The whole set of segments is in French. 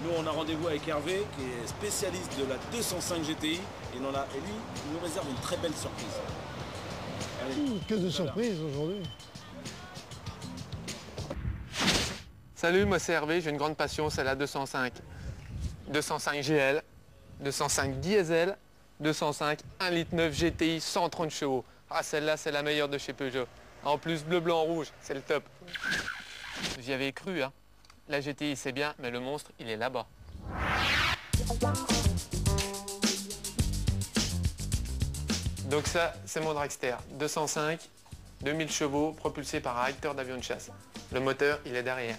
Nous, on a rendez-vous avec Hervé, qui est spécialiste de la 205 GTI. Et lui, il nous réserve une très belle surprise. Allez, Que de surprises aujourd'hui. Salut, moi c'est Hervé, j'ai une grande passion, c'est la 205. 205 GL, 205 diesel, 205 1,9 litre GTI 130 chevaux. Ah, celle-là, c'est la meilleure de chez Peugeot. En plus, bleu, blanc, rouge, c'est le top. J'y avais cru, hein. La GTI, c'est bien, mais le monstre, il est là-bas. Donc ça, c'est mon dragster. 205, 2000 chevaux, propulsé par un réacteur d'avion de chasse. Le moteur, il est derrière.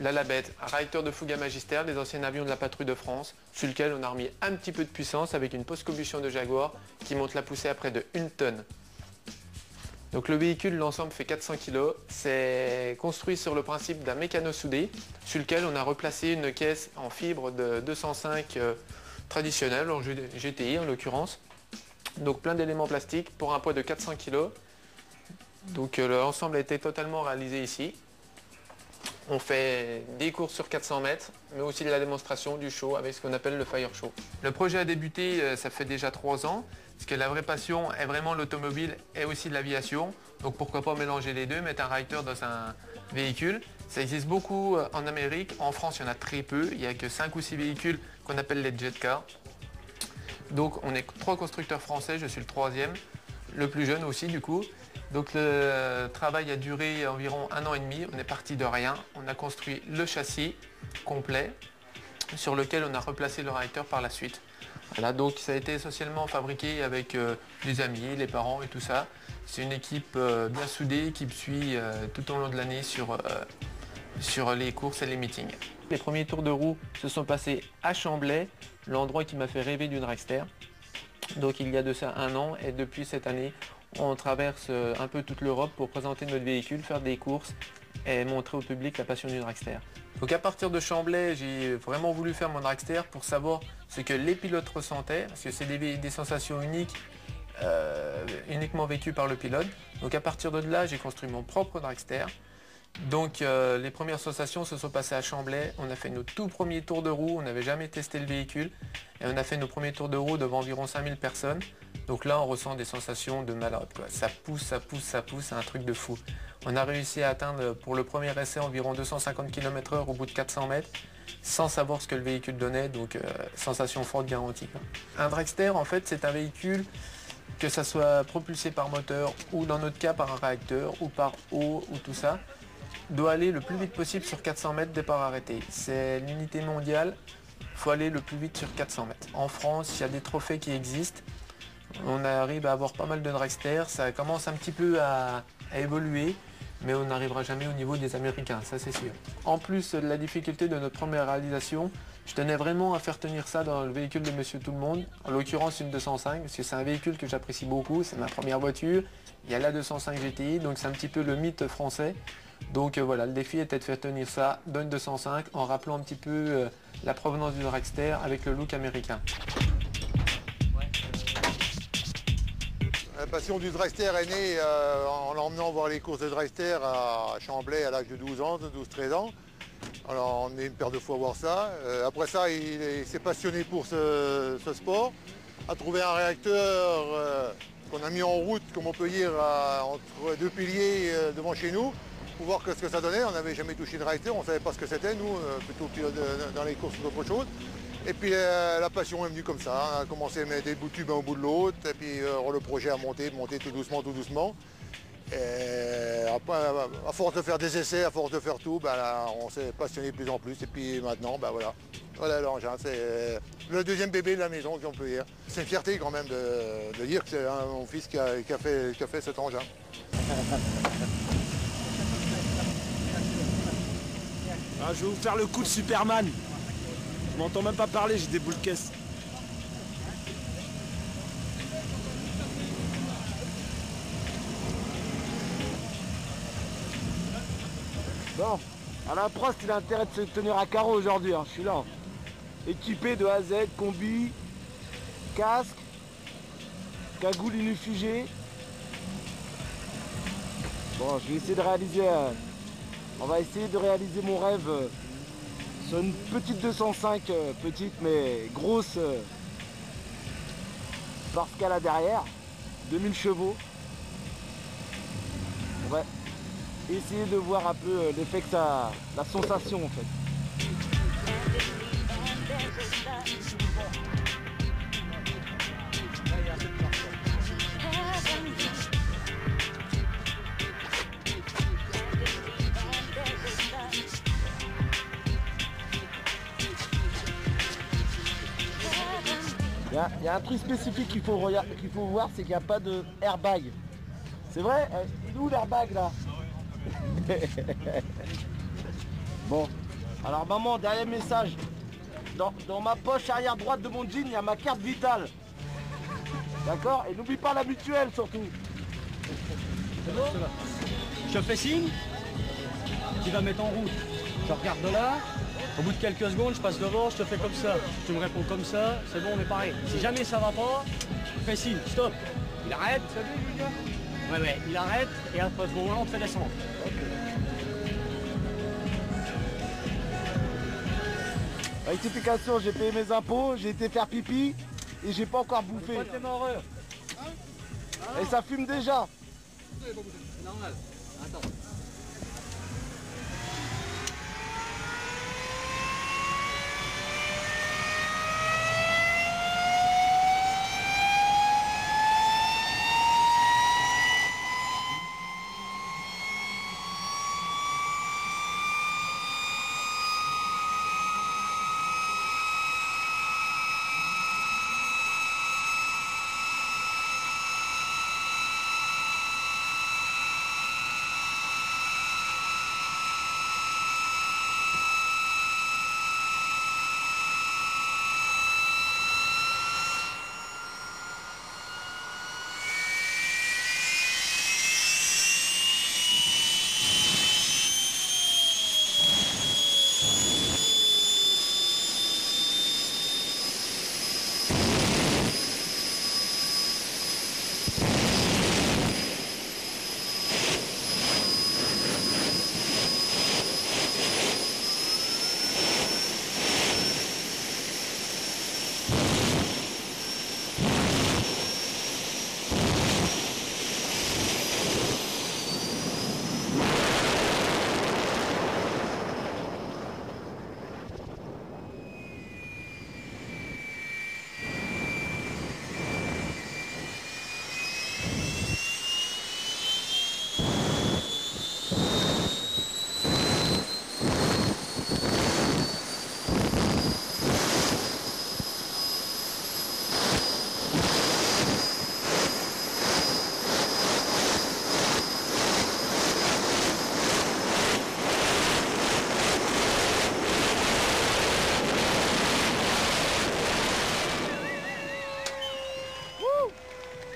Là, la bête, un réacteur de Fouga Magister, des anciens avions de la patrouille de France, sur lequel on a remis un petit peu de puissance avec une post-combustion de Jaguar qui monte la poussée à près de 1 tonne. Donc le véhicule, l'ensemble fait 400 kg. C'est construit sur le principe d'un mécano soudé, sur lequel on a replacé une caisse en fibre de 205 traditionnelle, en GTI en l'occurrence. Donc plein d'éléments plastiques pour un poids de 400 kg. Donc l'ensemble a été totalement réalisé ici. On fait des courses sur 400 mètres, mais aussi de la démonstration du show avec ce qu'on appelle le Fire Show. Le projet a débuté, ça fait déjà 3 ans, parce que la vraie passion est vraiment l'automobile et aussi de l'aviation. Donc pourquoi pas mélanger les deux, mettre un réacteur dans un véhicule. Ça existe beaucoup en Amérique, en France il y en a très peu, il n'y a que 5 ou 6 véhicules qu'on appelle les jet cars. Donc on est 3 constructeurs français, je suis le 3e, le plus jeune aussi du coup. Donc le travail a duré environ 1 an et demi, on est parti de rien, on a construit le châssis complet sur lequel on a replacé le réacteur par la suite. Voilà, donc ça a été essentiellement fabriqué avec les amis, les parents et tout ça. C'est une équipe bien soudée qui me suit tout au long de l'année sur les courses et les meetings. Les premiers tours de roue se sont passés à Chamblay, l'endroit qui m'a fait rêver d'une dragster. Donc il y a de ça 1 an et depuis cette année, on traverse un peu toute l'Europe pour présenter notre véhicule, faire des courses et montrer au public la passion du dragster. Donc à partir de Chamblay, j'ai vraiment voulu faire mon dragster pour savoir ce que les pilotes ressentaient, parce que c'est des sensations uniques, uniquement vécues par le pilote. Donc à partir de là, j'ai construit mon propre dragster. Donc les premières sensations se sont passées à Chamblay, on a fait nos tout premiers tours de roue, on n'avait jamais testé le véhicule et on a fait nos premiers tours de roue devant environ 5000 personnes. Donc là on ressent des sensations de malade, quoi. Ça pousse, ça pousse, ça pousse, c'est un truc de fou. On a réussi à atteindre pour le premier essai environ 250 km/h au bout de 400 mètres sans savoir ce que le véhicule donnait, donc sensation forte garantie, quoi. Un dragster en fait c'est un véhicule que ça soit propulsé par moteur ou dans notre cas par un réacteur ou par eau ou tout ça, doit aller le plus vite possible sur 400 mètres départ arrêté. C'est l'unité mondiale, il faut aller le plus vite sur 400 mètres. En France, il y a des trophées qui existent. On arrive à avoir pas mal de dragsters, ça commence un petit peu à évoluer, mais on n'arrivera jamais au niveau des Américains, ça c'est sûr. En plus de la difficulté de notre première réalisation, je tenais vraiment à faire tenir ça dans le véhicule de Monsieur Tout-le-Monde, en l'occurrence une 205, parce que c'est un véhicule que j'apprécie beaucoup, c'est ma première voiture. Il y a la 205 GTI, donc c'est un petit peu le mythe français. Donc voilà, le défi était de faire tenir ça dans une 205 en rappelant un petit peu la provenance du dragster avec le look américain. La passion du dragster est née en l'emmenant voir les courses de dragster à Chamblay à l'âge de 12 ans, 12-13 ans. Alors on est une paire de fois voir ça. Après ça, il s'est passionné pour ce sport, a trouvé un réacteur qu'on a mis en route, comme on peut dire, entre 2 piliers devant chez nous, pour voir ce que ça donnait. On n'avait jamais touché de réacteur, on ne savait pas ce que c'était, nous, plutôt dans les courses qu'autre chose. Et puis la passion est venue comme ça, on a commencé à mettre des bouts de tubes un au bout de l'autre, et puis le projet a monté tout doucement, tout doucement. Et après, à force de faire des essais, à force de faire tout, là, on s'est passionné de plus en plus. Et puis maintenant, voilà. Voilà l'engin, c'est le 2e bébé de la maison, si on peut dire. C'est une fierté quand même de dire que c'est mon fils qui a fait cet engin. Ah, je vais vous faire le coup de Superman. Je m'entends même pas parler, j'ai des boules de caisse. Bon, à la Prost, il a intérêt de se tenir à carreau aujourd'hui, hein. Je suis là. Équipé de A à Z, combi, casque, cagoule inufugée. Bon, je vais essayer de réaliser... on va essayer de réaliser mon rêve sur une petite 205, petite mais grosse, parce qu'elle a derrière 2000 chevaux. On va essayer de voir un peu l'effet que ça, la sensation en fait. Il y a un truc spécifique qu'il faut voir, c'est qu'il n'y a pas de airbag. C'est vrai? Il est où l'airbag là? Bon, alors maman, dernier message. Dans ma poche arrière droite de mon jean, il y a ma carte vitale. D'accord? Et n'oublie pas la mutuelle surtout. C'est bon? Je te fais signe, tu vas mettre en route. Je regarde de là, au bout de quelques secondes, je passe devant, je te fais comme ça. Tu me réponds comme ça, c'est bon, on est pareil. Si jamais ça va pas, je fais signe, stop. Il arrête. Ouais, il arrête et à ce moment-là, on te fait descendre. Rectification, j'ai payé mes impôts, j'ai été faire pipi et j'ai pas encore bouffé. Pas de démarreur. Et ça fume déjà. C'est normal. Attends.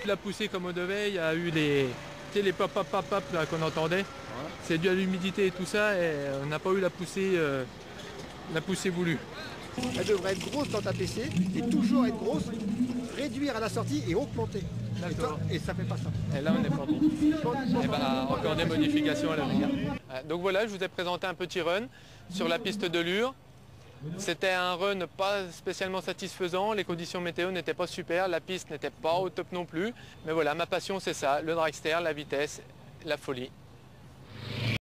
La poussée comme on devait, il y a eu les pop là qu'on entendait. C'est dû à l'humidité et tout ça et on n'a pas eu la poussée voulue. Elle devrait être grosse dans ta PC et toujours être grosse, réduire à la sortie et augmenter. Et ça fait pas ça. Et là on est fort bon. Et bah, encore des modifications à l'avenir. Donc voilà, je vous ai présenté un petit run sur la piste de Lure. C'était un run pas spécialement satisfaisant, les conditions météo n'étaient pas super, la piste n'était pas au top non plus. Mais voilà, ma passion c'est ça, le dragster, la vitesse, la folie.